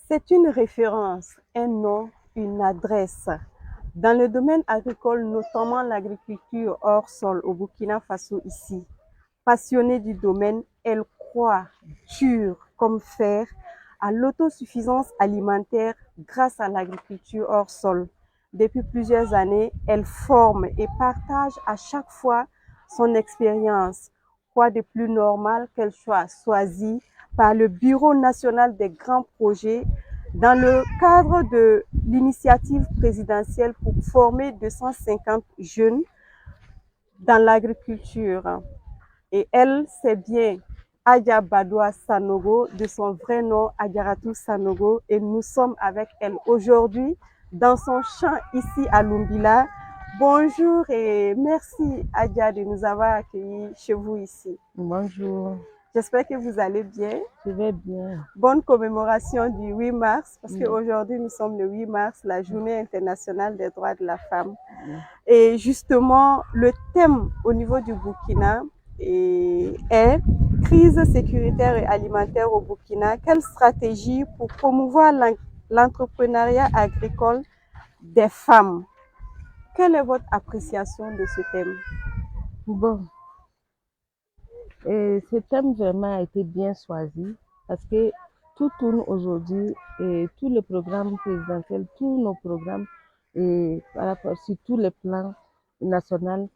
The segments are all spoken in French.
C'est une référence, un nom, une adresse. Dans le domaine agricole, notamment l'agriculture hors sol au Burkina Faso ici, passionnée du domaine, elle croit dur comme fer à l'autosuffisance alimentaire grâce à l'agriculture hors sol. Depuis plusieurs années, elle forme et partage à chaque fois son expérience. Quoi de plus normal qu'elle soit choisie par le Bureau national des grands projets dans le cadre de l'initiative présidentielle pour former 250 jeunes dans l'agriculture. Et elle, c'est bien Adja Badoua Sanogo, de son vrai nom Adjaratou Sanogo, et nous sommes avec elle aujourd'hui dans son champ ici à Lumbila. Bonjour et merci Adja de nous avoir accueillis chez vous ici. Bonjour, J'espère que vous allez bien. je vais bien. Bonne commémoration du 8 mars, parce qu'aujourd'hui nous sommes le 8 mars, la journée internationale des droits de la femme. Et justement, le thème au niveau du Burkina est crise sécuritaire et alimentaire au Burkina. Quelle stratégie pour promouvoir l'entrepreneuriat agricole des femmes? Quelle est votre appréciation de ce thème? Bon, et ce thème vraiment a été bien choisi parce que tout tourne aujourd'hui et tous les programmes présidentiels, tous nos programmes et par rapport sur tous les plans nationaux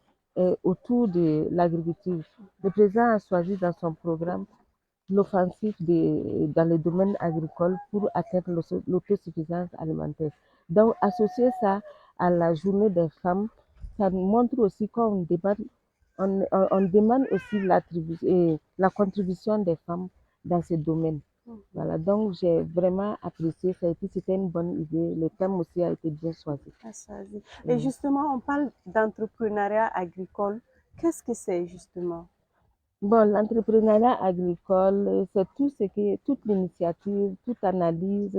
autour de l'agriculture. Le président a choisi dans son programme l'offensive dans le domaine agricole pour atteindre l'autosuffisance alimentaire. Donc, associer ça à la journée des femmes, ça nous montre aussi qu'on demande, on demande aussi la contribution des femmes dans ce domaine. Voilà, donc j'ai vraiment apprécié ça et puis c'était une bonne idée. Le thème aussi a été bien choisi. Et justement, on parle d'entrepreneuriat agricole. Qu'est-ce que c'est justement? Bon, l'entrepreneuriat agricole, c'est tout ce qui est, toute l'initiative, toute analyse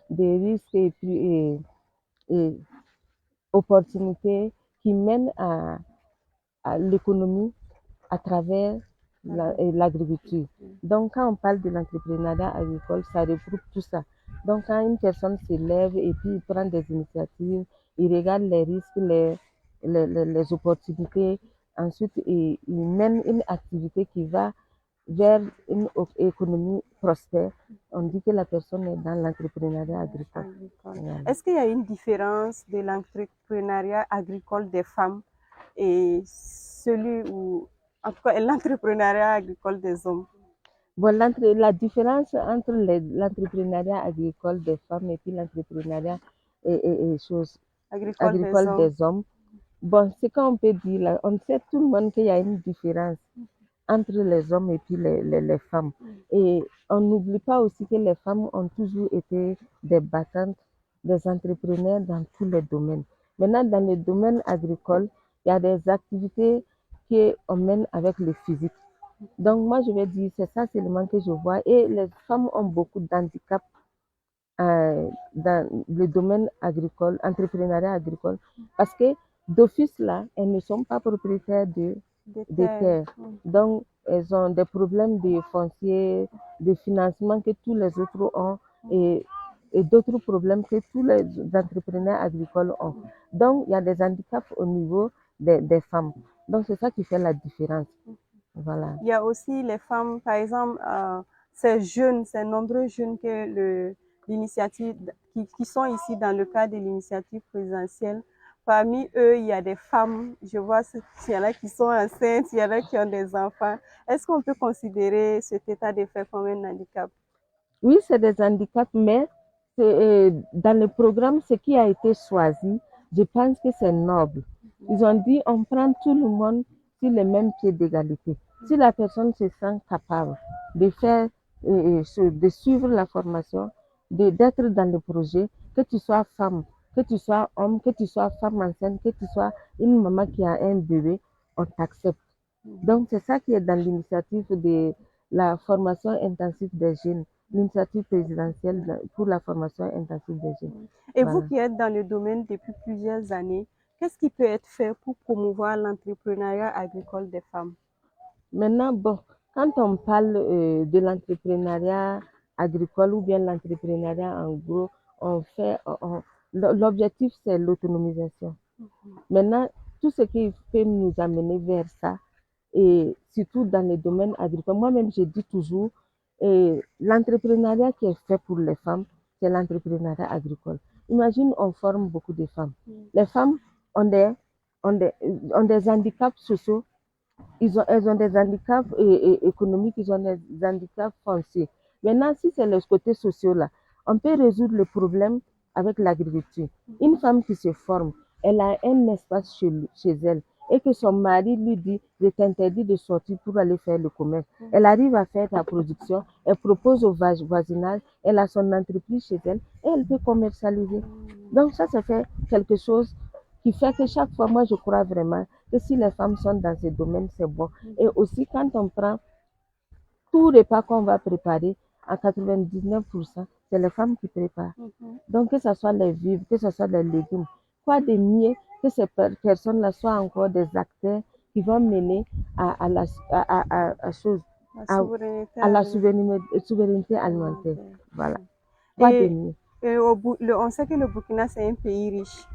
des risques et opportunités qui mènent à l'économie à travers l'agriculture. Donc, quand on parle de l'entrepreneuriat agricole, ça regroupe tout ça. Donc, quand une personne se lève et puis il prend des initiatives, il regarde les risques, les opportunités, ensuite il mène une activité qui va vers une économie prospère, on dit que la personne est dans l'entrepreneuriat agricole. Voilà. Est-ce qu'il y a une différence de l'entrepreneuriat agricole des femmes et celui où, en tout cas, l'entrepreneuriat agricole des hommes? Bon, la différence entre l'entrepreneuriat agricole des femmes et puis l'entrepreneuriat Agricole des agricole hommes. des hommes, bon, c'est qu'on peut dire, là, on sait tout le monde qu'il y a une différence entre les hommes et puis les femmes. Et on n'oublie pas aussi que les femmes ont toujours été des battantes, des entrepreneurs dans tous les domaines. Maintenant, dans le domaine agricole, il y a des activités qu'on mène avec le physique. Donc, moi, je vais dire, c'est ça seulement que je vois. Et les femmes ont beaucoup d'handicaps dans le domaine agricole, entrepreneuriat agricole, parce que d'office là, elles ne sont pas propriétaires de terres. Donc, elles ont des problèmes de foncier, de financement que tous les autres ont et d'autres problèmes que tous les entrepreneurs agricoles ont. Donc, il y a des handicaps au niveau des femmes. Donc, c'est ça qui fait la différence. Voilà. Il y a aussi les femmes, par exemple, ces jeunes, ces nombreux jeunes que l'initiative, qui sont ici dans le cadre de l'initiative présidentielle. Parmi eux, il y a des femmes, je vois qu'il y en a qui sont enceintes, il y en a qui ont des enfants. Est-ce qu'on peut considérer cet état de fait comme un handicap? Oui, c'est des handicaps, mais dans le programme, ce qui a été choisi, je pense que c'est noble. Ils ont dit on prend tout le monde sur le même pied d'égalité. Si la personne se sent capable de faire, de suivre la formation, d'être dans le projet, que tu sois femme, que tu sois homme, que tu sois femme enceinte, que tu sois une maman qui a un bébé, on t'accepte. Donc, c'est ça qui est dans l'initiative de la formation intensive des jeunes, l'initiative présidentielle pour la formation intensive des jeunes. Et vous Voilà. qui êtes dans le domaine depuis plusieurs années, qu'est-ce qui peut être fait pour promouvoir l'entrepreneuriat agricole des femmes? Maintenant, bon, quand on parle de l'entrepreneuriat agricole ou bien l'entrepreneuriat, en gros, l'objectif, c'est l'autonomisation. Maintenant, tout ce qui peut nous amener vers ça, et surtout dans les domaines agricoles, moi-même, je dis toujours, l'entrepreneuriat qui est fait pour les femmes, c'est l'entrepreneuriat agricole. Imagine, on forme beaucoup de femmes. Les femmes ont des handicaps sociaux, elles ont des handicaps économiques, ils ont des handicaps fonciers. Maintenant, si c'est le côté social là, on peut résoudre le problème avec l'agriculture. Une femme qui se forme, elle a un espace chez elle et que son mari lui dit, je t'interdis de sortir pour aller faire le commerce. Elle arrive à faire la production, elle propose au voisinage, elle a son entreprise chez elle et elle peut commercialiser. Donc ça fait quelque chose qui fait que chaque fois, moi, je crois vraiment que si les femmes sont dans ce domaine, c'est bon. Et aussi, quand on prend tout repas qu'on va préparer, à 99%, c'est les femmes qui préparent. Donc, que ce soit les vivres, que ce soit les légumes, quoi de mieux que ces personnes-là soient encore des acteurs qui vont mener à la souveraineté alimentaire. Voilà. Quoi de mieux? Et on sait que le Burkina, c'est un pays riche.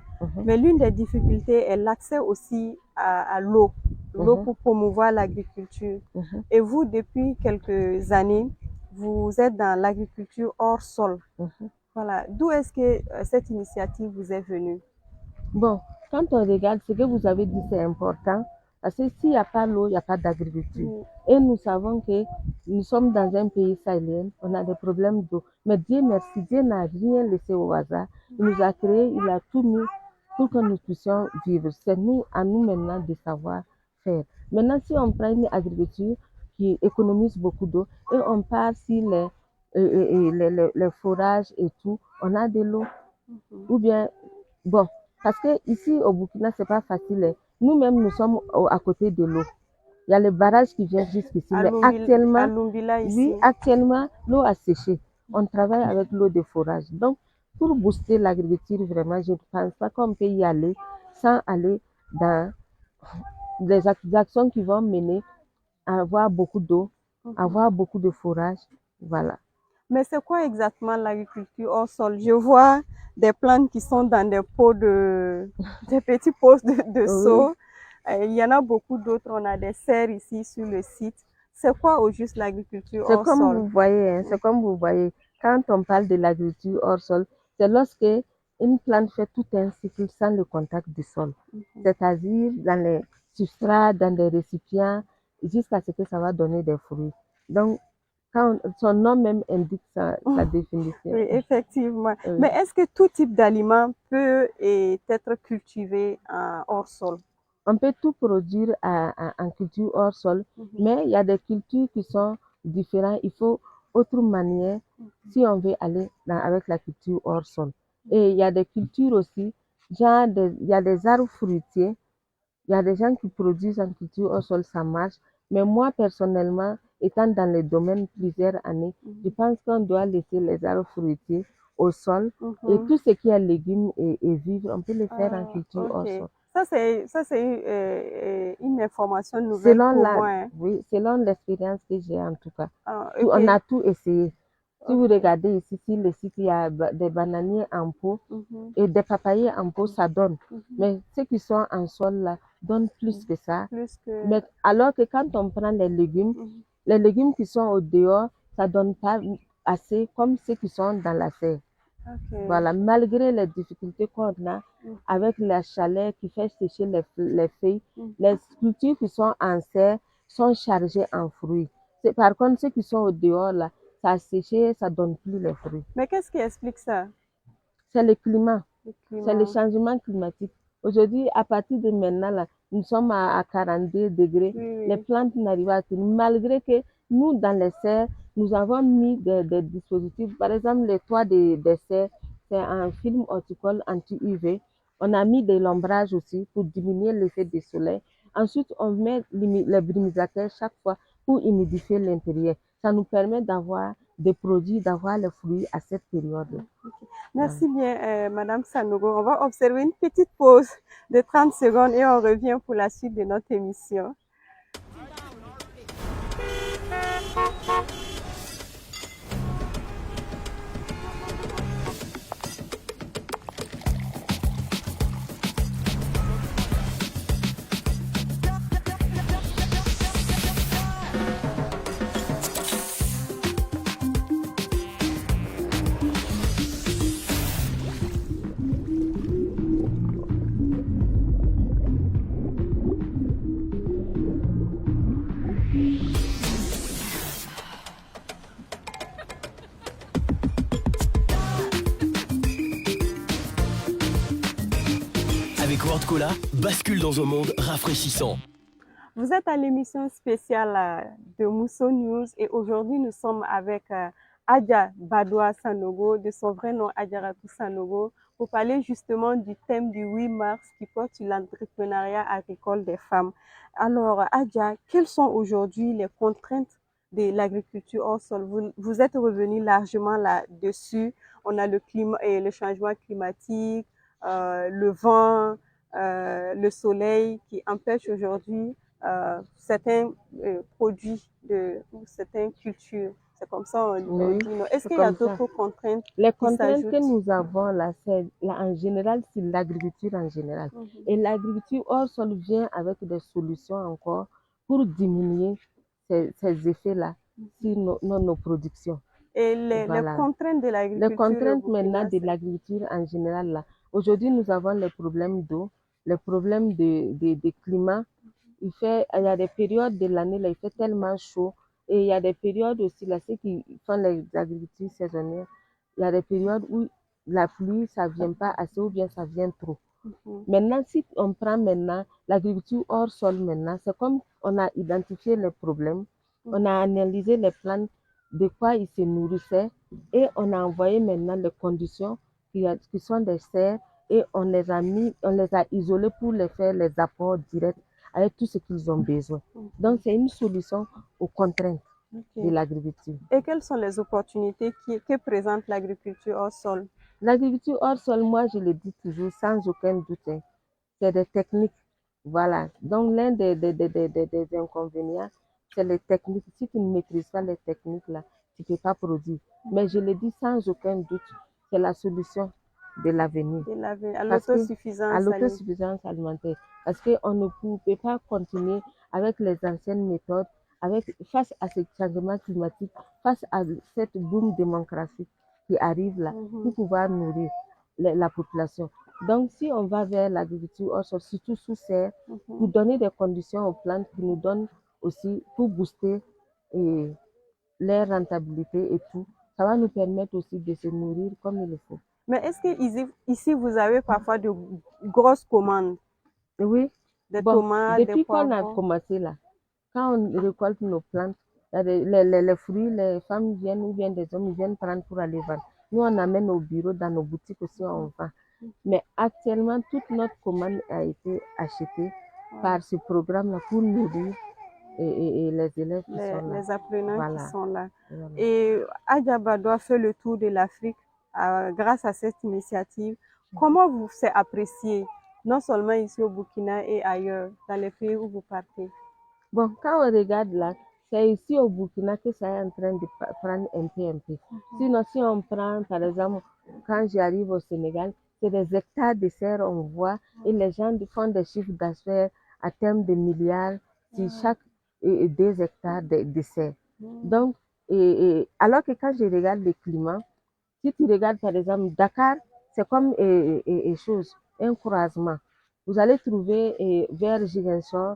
Mais l'une des difficultés est l'accès aussi à l'eau, pour promouvoir l'agriculture. Et vous, depuis quelques années, vous êtes dans l'agriculture hors sol. Voilà. D'où est-ce que cette initiative vous est venue? Bon, quand on regarde ce que vous avez dit, c'est important. Parce que s'il n'y a pas l'eau, il n'y a pas d'agriculture. Et nous savons que nous sommes dans un pays sahélien, on a des problèmes d'eau. Mais Dieu merci, Dieu n'a rien laissé au hasard. Il nous a créé, il a tout mis pour que nous puissions vivre. C'est à nous maintenant de savoir faire. Maintenant, si on prend une agriculture qui économise beaucoup d'eau et on part sur les forages et tout, on a de l'eau. Ou bien, bon, parce que ici au Burkina, c'est pas facile. Nous-mêmes, nous sommes à côté de l'eau. Il y a le barrage qui vient jusqu'ici. Mais actuellement, l'eau a séché. On travaille avec l'eau de forage. Donc, pour booster l'agriculture, vraiment, je ne pense pas qu'on peut y aller sans aller dans des actions qui vont mener à avoir beaucoup d'eau, avoir beaucoup de forage. Voilà. Mais c'est quoi exactement l'agriculture hors sol? Je vois des plantes qui sont dans des pots des petits pots de seau. Il y en a beaucoup d'autres. On a des serres ici sur le site. C'est quoi au juste l'agriculture hors sol? C'est comme vous voyez, quand on parle de l'agriculture hors sol, c'est lorsque une plante fait tout un cycle sans le contact du sol. C'est-à-dire dans les substrats, dans des récipients, jusqu'à ce que ça va donner des fruits. Donc, son nom même indique sa définition. Oui, effectivement. Oui. Mais est-ce que tout type d'aliment peut être cultivé hors sol? On peut tout produire en culture hors sol, mais il y a des cultures qui sont différentes. Il faut autre manière si on veut aller avec la culture hors sol. Et il y a des cultures aussi, genre il y a des arbres fruitiers. Il y a des gens qui produisent en culture hors sol, ça marche. Mais moi, personnellement, étant dans le domaine plusieurs années, je pense qu'on doit laisser les arbres fruitiers au sol. Et tout ce qui est légumes et vivres, on peut le faire en culture hors sol. Ça, c'est une information nouvelle pour moi. Hein. Oui, selon l'expérience que j'ai en tout cas. On a tout essayé. Si vous regardez ici, sur le site, il y a des bananiers en pot et des papayers en pot, ça donne. Mais ceux qui sont en sol là donnent plus que ça. Mais alors que quand on prend les légumes qui sont au dehors, ça ne donne pas assez comme ceux qui sont dans la serre. Voilà, malgré les difficultés qu'on a avec la chaleur qui fait sécher les feuilles, les cultures qui sont en serre sont chargées en fruits. Par contre, ceux qui sont au dehors là, ça a séché, ça ne donne plus les fruits. Mais qu'est-ce qui explique ça? C'est le climat. C'est le changement climatique. Aujourd'hui, à partir de maintenant, là, nous sommes à 42 degrés. Les plantes n'arrivent pas à tenir. Malgré que nous, dans les serres, nous avons mis des dispositifs. Par exemple, les toits des serres, c'est un film horticole anti-UV. On a mis de l'ombrage aussi pour diminuer l'effet du soleil. Ensuite, on met les brumisateurs chaque fois pour humidifier l'intérieur. Ça nous permet d'avoir des produits, d'avoir les fruits à cette période-là. Merci bien, Madame Sanogo. On va observer une petite pause de 30 secondes et on revient pour la suite de notre émission. avec World Cola, bascule dans un monde rafraîchissant. Vous êtes à l'émission spéciale de Mousso News et aujourd'hui nous sommes avec Adja Badoa Sanogo, de son vrai nom Adjaratou Sanogo, pour parler justement du thème du 8 mars qui porte sur l'entrepreneuriat agricole des femmes. Alors Adja, quelles sont aujourd'hui les contraintes de l'agriculture hors sol? Vous êtes revenu largement là-dessus. On a le climat et le changement climatique, le vent, le soleil qui empêchent aujourd'hui certains produits ou certaines cultures. C'est comme ça on Oui, dit. Non. Est-ce c'est qu'il y a comme ça. d'autres contraintes Les qui contraintes que s'ajoutent? nous avons là, en général, c'est l'agriculture en général. Mhm. Et l'agriculture hors sol vient avec des solutions encore pour diminuer ces effets-là sur nos productions. Et les Voilà. contraintes de Les l'agriculture au contraintes maintenant Burkina, de l'agriculture en général là. Aujourd'hui, nous avons les problèmes d'eau, les problèmes de climat. Il y a des périodes de l'année là, il fait tellement chaud. Et il y a des périodes aussi, là, ceux qui font les agricultures saisonnières, il y a des périodes où la pluie, ça vient pas assez ou bien ça vient trop. Mhm. Maintenant, si on prend maintenant l'agriculture hors sol maintenant, c'est comme on a identifié les problèmes, on a analysé les plantes, de quoi ils se nourrissaient et on a envoyé maintenant les conditions qui sont des serres et on les a isolés pour les faire les apports directs avec tout ce qu'ils ont besoin. Donc, c'est une solution aux contraintes de Ok. l'agriculture. Et quelles sont les opportunités que présente l'agriculture hors sol? L'agriculture hors sol, moi, je le dis toujours, sans aucun doute, hein, c'est des techniques. Voilà. Donc, l'un des inconvénients, c'est les techniques. Si tu ne maîtrises pas les techniques, là, tu ne peux pas produire. Mais je le dis sans aucun doute, c'est la solution de l'avenir. À Parce que à l'autosuffisance alimentaire. l'autosuffisance alimentaire. Parce qu'on ne peut pas continuer avec les anciennes méthodes, face à ce changement climatique, face à cette boom démographique qui arrive là, pour pouvoir nourrir la population. Donc, si on va vers l'agriculture, surtout sous serre, pour donner des conditions aux plantes qui nous donnent aussi, pour booster leur rentabilité et tout, ça va nous permettre aussi de se nourrir comme il le faut. Mais est-ce que ici, vous avez parfois de grosses commandes, Oui, des bon, tomates, des depuis qu'on a poivrons? commencé là, quand on récolte nos plantes, il y a les fruits, les femmes viennent ou bien des hommes ils viennent prendre pour aller vendre. Nous, on amène au bureau, dans nos boutiques aussi, on vend. Mais actuellement, toute notre commande a été achetée par ce programme-là pour nourrir et les élèves qui sont là. Les apprenants Voilà. qui sont là. Voilà. Et Adjaba doit faire le tour de l'Afrique grâce à cette initiative. Comment vous c'est apprécié, non seulement ici au Burkina et ailleurs, dans les pays où vous partez? Bon, quand on regarde là, c'est ici au Burkina que ça est en train de prendre un peu, un peu. Sinon, si on prend, par exemple, quand j'arrive au Sénégal, c'est des hectares de serre, on voit, et les gens font des chiffres d'affaires à terme de milliards sur chaque 2 hectares de serre. Donc, alors que quand je regarde le climat, si tu regardes par exemple Dakar, c'est comme un croisement. Vous allez trouver vers Ziguinchor,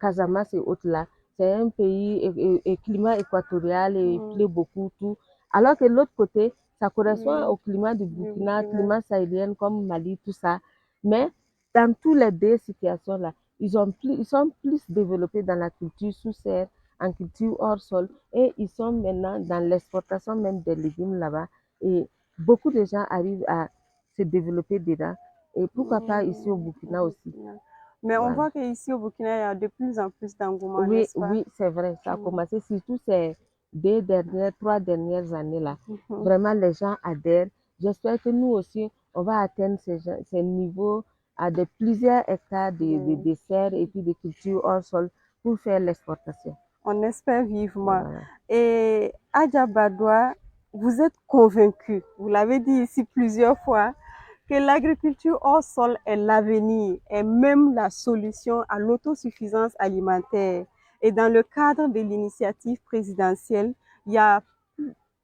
Casamance et autres là, c'est un pays et climat équatorial et il pleut beaucoup, tout. Alors que l'autre côté, ça correspond au climat du Burkina, climat sahélien comme Mali, tout ça. Mais dans toutes les 2 situations là, ils sont plus développés dans la culture sous serre, en culture hors sol, et ils sont maintenant dans l'exportation même des légumes là-bas. Et beaucoup de gens arrivent à se développer dedans. Et pourquoi pas ici au Burkina aussi. Mais on Voilà. voit qu'ici au Burkina, il y a de plus en plus d'engouement, Oui, n'est-ce pas? oui, c'est vrai. Ça a commencé surtout ces 3 dernières années-là. Vraiment, les gens adhèrent. J'espère que nous aussi, on va atteindre ces niveaux à de plusieurs hectares de serre et puis de culture hors sol pour faire l'exportation. On espère vivement. Voilà. Et Adja Badoa, vous êtes convaincu, vous l'avez dit ici plusieurs fois, que l'agriculture hors sol est l'avenir et même la solution à l'autosuffisance alimentaire. Et dans le cadre de l'initiative présidentielle, il y a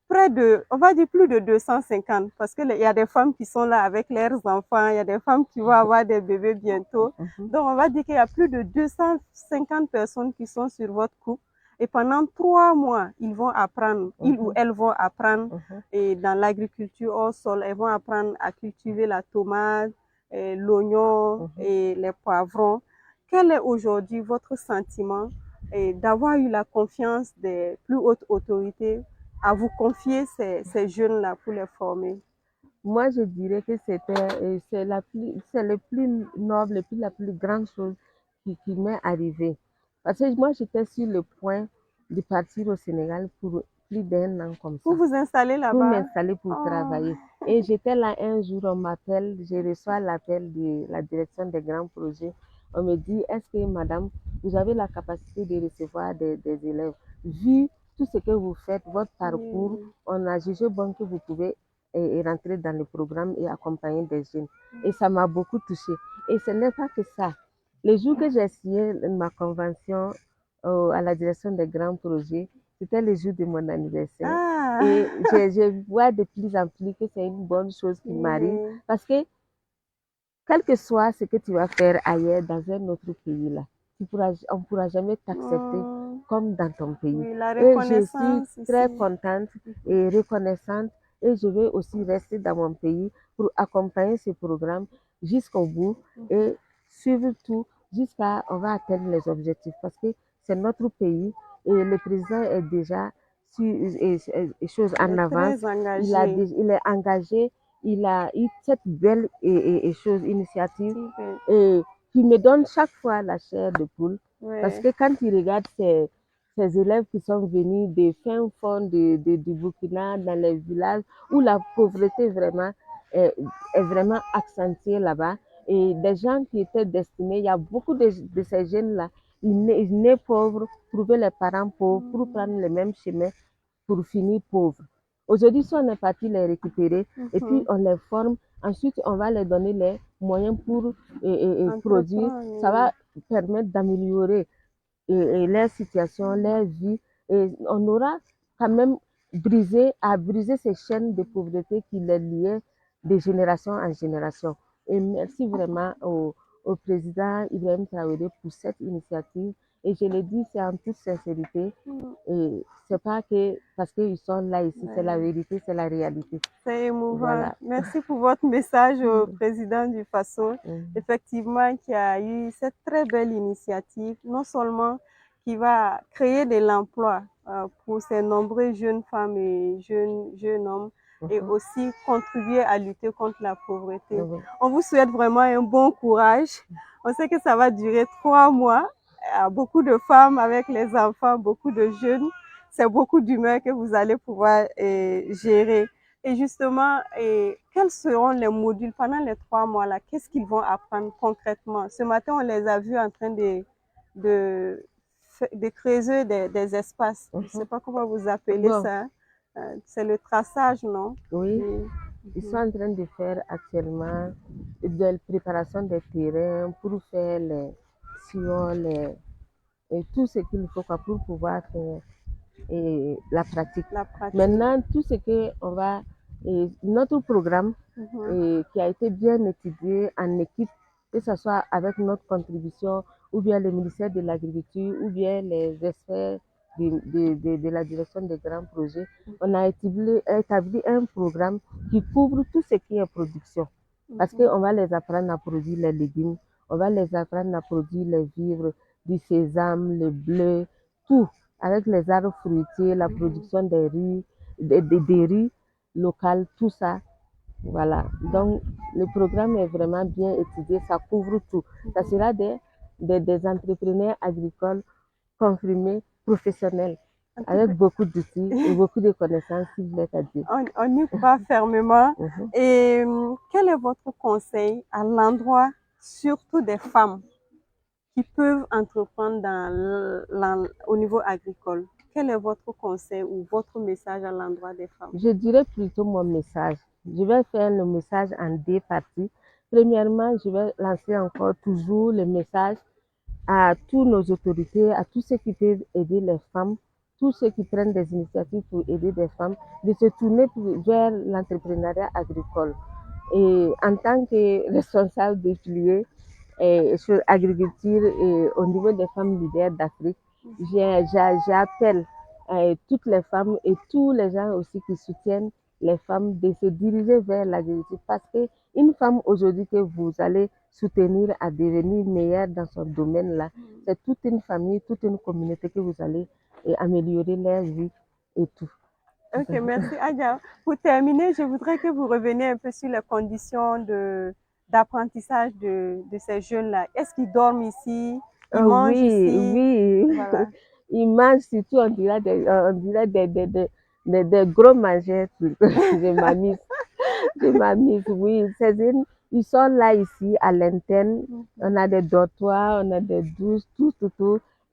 près de, on va dire plus de 250, parce qu'il y a des femmes qui sont là avec leurs enfants, il y a des femmes qui vont avoir des bébés bientôt. Donc, on va dire qu'il y a plus de 250 personnes qui sont sur votre couple. Et pendant 3 mois, ils vont apprendre, ils ou elles vont apprendre et dans l'agriculture au sol, elles vont apprendre à cultiver la tomate, l'oignon et les poivrons. Quel est aujourd'hui votre sentiment d'avoir eu la confiance des plus hautes autorités à vous confier ces jeunes-là pour les former? Moi, je dirais que c'est le plus noble et puis la plus grande chose qui m'est arrivée. Parce que moi, j'étais sur le point de partir au Sénégal pour plus d'un an comme ça, Pour vous installer pour là-bas? m'installer, pour travailler. Et j'étais là un jour, on m'appelle, je reçois l'appel de la direction des grands projets. On me dit, est-ce que madame, vous avez la capacité de recevoir des élèves? Vu tout ce que vous faites, votre parcours, on a jugé bon que vous pouvez rentrer dans le programme et accompagner des jeunes. Et ça m'a beaucoup touchée. Et ce n'est pas que ça. Le jour que j'ai signé ma convention à la direction des grands projets, c'était le jour de mon anniversaire. Ah, Et je vois de plus en plus que c'est une bonne chose qui m'arrive. Parce que, quel que soit ce que tu vas faire ailleurs, dans un autre pays, là, on ne pourra jamais t'accepter comme dans ton pays. oui, la Et je reconnaissance suis très ici. contente et reconnaissante. Et je vais aussi rester dans mon pays pour accompagner ce programme jusqu'au bout et suivre tout jusqu'à on va atteindre les objectifs. Parce que c'est notre pays et le président est déjà sur choses en Il est avance. très engagé. Il est engagé. Il a eu cette belle initiative Super. et qui me donne chaque fois la chair de poule. Ouais. Parce que quand il regarde ces élèves qui sont venus des fins fonds du Burkina, dans les villages où la pauvreté vraiment est vraiment accentuée là-bas, et des gens qui étaient destinés, il y a beaucoup de ces jeunes-là, ils naissent pauvres, trouver les parents pauvres pour prendre le même chemin pour finir pauvres. Aujourd'hui, si on est parti les récupérer et puis on les forme, ensuite on va leur donner les moyens pour produire, ça va permettre d'améliorer leur situation, leur vie, et on aura quand même brisé ces chaînes de pauvreté qui les liaient de génération en génération. Et merci vraiment au président Ibrahim Traoré pour cette initiative. Et je le dis, c'est en toute sincérité. Et c'est pas que parce qu'ils sont là ici, c'est la vérité, c'est la réalité. C'est émouvant. Voilà. Merci pour votre message au président du Faso, effectivement, qui a eu cette très belle initiative, non seulement qui va créer de l'emploi pour ces nombreux jeunes femmes et jeunes hommes, et aussi contribuer à lutter contre la pauvreté. On vous souhaite vraiment un bon courage. On sait que ça va durer 3 mois. Beaucoup de femmes avec les enfants, beaucoup de jeunes. C'est beaucoup d'humeur que vous allez pouvoir gérer. Et justement, quels seront les modules pendant les 3 mois-là? Qu'est-ce qu'ils vont apprendre concrètement? Ce matin, on les a vus en train de creuser des espaces. Je ne sais pas comment vous appelez ça. C'est le traçage, non? Oui. Ils sont en train de faire actuellement de la préparation des terrains pour faire les sillons, et tout ce qu'il faut pour pouvoir faire la pratique. Maintenant, tout ce que on va, notre programme qui a été bien étudié en équipe, que ce soit avec notre contribution ou bien le ministère de l'Agriculture ou bien les experts de la direction des grands projets, on a établi un programme qui couvre tout ce qui est production. Parce qu'on va les apprendre à produire les légumes, on va les apprendre à produire les vivres, du sésame, le bleu, tout, avec les arbres fruitiers, la production des riz locales, tout ça. Voilà. Donc, le programme est vraiment bien étudié, ça couvre tout. Ça sera des entrepreneurs agricoles confirmés, professionnels, avec beaucoup d'outils et beaucoup de connaissances, si vous voulez dire. On y croit fermement. Et quel est votre conseil à l'endroit, surtout des femmes qui peuvent entreprendre au niveau agricole? Quel est votre conseil ou votre message à l'endroit des femmes? Je dirais plutôt mon message. Je vais faire le message en 2 parties. Premièrement, je vais lancer encore toujours le message à toutes nos autorités, à tous ceux qui peuvent aider les femmes, tous ceux qui prennent des initiatives pour aider des femmes, de se tourner vers l'entrepreneuriat agricole. Et en tant que responsable de filière sur l'agriculture et au niveau des femmes leaders d'Afrique, j'appelle toutes les femmes et tous les gens aussi qui soutiennent les femmes de se diriger vers l'agriculture parce qu'une femme aujourd'hui que vous allez soutenir à devenir meilleure dans son domaine-là, c'est toute une famille, toute une communauté que vous allez améliorer leur vie et tout. Ok, merci Adja. Pour terminer, je voudrais que vous reveniez un peu sur les conditions d'apprentissage de ces jeunes-là. Est-ce qu'ils dorment ici? Ils mangent ici? Oui. Voilà. Ils mangent surtout, on dirait des gros mangeurs. Je m'amuse, oui. Ils sont là ici à l'interne. On a des dortoirs, on a des douches, tout.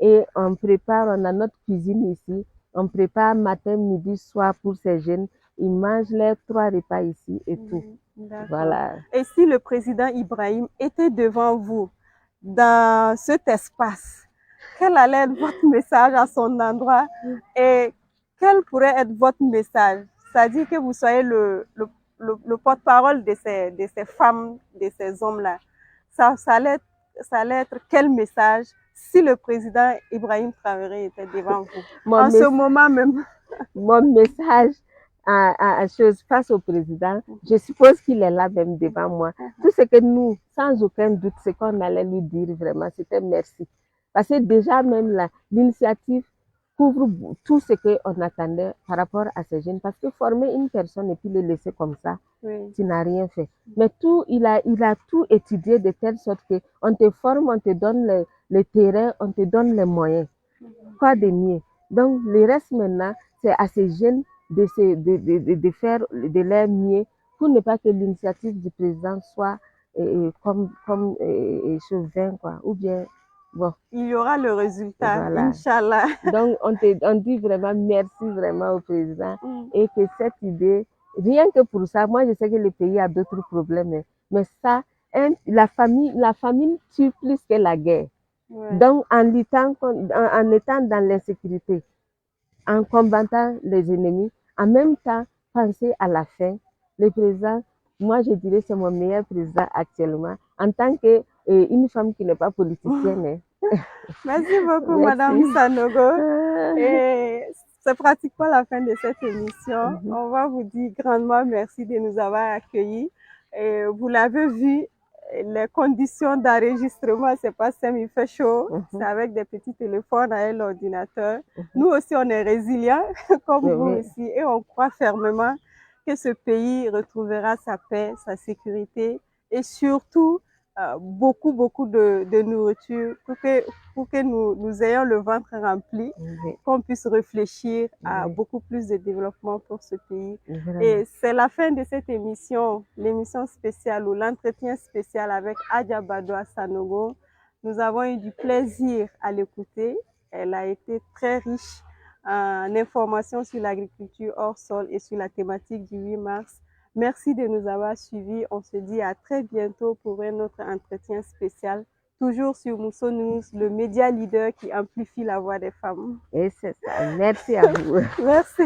Et on prépare, on a notre cuisine ici. On prépare matin, midi, soir pour ces jeunes. Ils mangent leurs 3 repas ici et tout. Voilà. Et si le président Ibrahim était devant vous dans cet espace, quel allait être votre message à son endroit et quel pourrait être votre message? C'est-à-dire que vous soyez le porte-parole de ces femmes, de ces hommes-là. Ça allait être quel message si le président Ibrahim Traoré était devant vous en ce moment même? Mon message face au président, je suppose qu'il est là même devant moi. Tout ce que nous, sans aucun doute, ce qu'on allait lui dire vraiment, c'était merci. Parce que déjà même l'initiative couvre tout ce qu'on attendait par rapport à ces jeunes. Parce que former une personne et puis le laisser comme ça, tu n'as rien fait. Mais il a tout étudié de telle sorte qu'on te forme, on te donne le terrain, on te donne les moyens. Quoi de mieux? Donc, le reste maintenant, c'est à ces jeunes de faire de leur mieux pour ne pas que l'initiative du président soit comme chauvin, quoi. Ou bien, bon. Il y aura le résultat, voilà. Inch'Allah. Donc, on dit vraiment merci vraiment au président et que cette idée, rien que pour ça, moi je sais que le pays a d'autres problèmes, mais ça, la famine tue plus que la guerre. Donc, en étant dans l'insécurité, en combattant les ennemis, en même temps, penser à la fin. Le président, moi je dirais c'est mon meilleur président actuellement, en tant qu'une femme qui n'est pas politicienne. Merci beaucoup, Madame Sanogo. Et c'est pratiquement la fin de cette émission. On va vous dire grandement merci de nous avoir accueillis. Et vous l'avez vu, les conditions d'enregistrement, c'est pas simple, il fait chaud. C'est avec des petits téléphones et l'ordinateur. Nous aussi, on est résilients, comme vous aussi, et on croit fermement que ce pays retrouvera sa paix, sa sécurité et surtout beaucoup de nourriture pour que nous ayons le ventre rempli, qu'on puisse réfléchir à beaucoup plus de développement pour ce pays. Et c'est la fin de cette émission, l'émission spéciale ou l'entretien spécial avec Adja Badoa Sanogo. Nous avons eu du plaisir à l'écouter. Elle a été très riche en informations sur l'agriculture hors sol et sur la thématique du 8 mars. Merci de nous avoir suivis. On se dit à très bientôt pour un autre entretien spécial, toujours sur Mousso News, le média leader qui amplifie la voix des femmes. Et c'est ça. Merci à vous. Merci.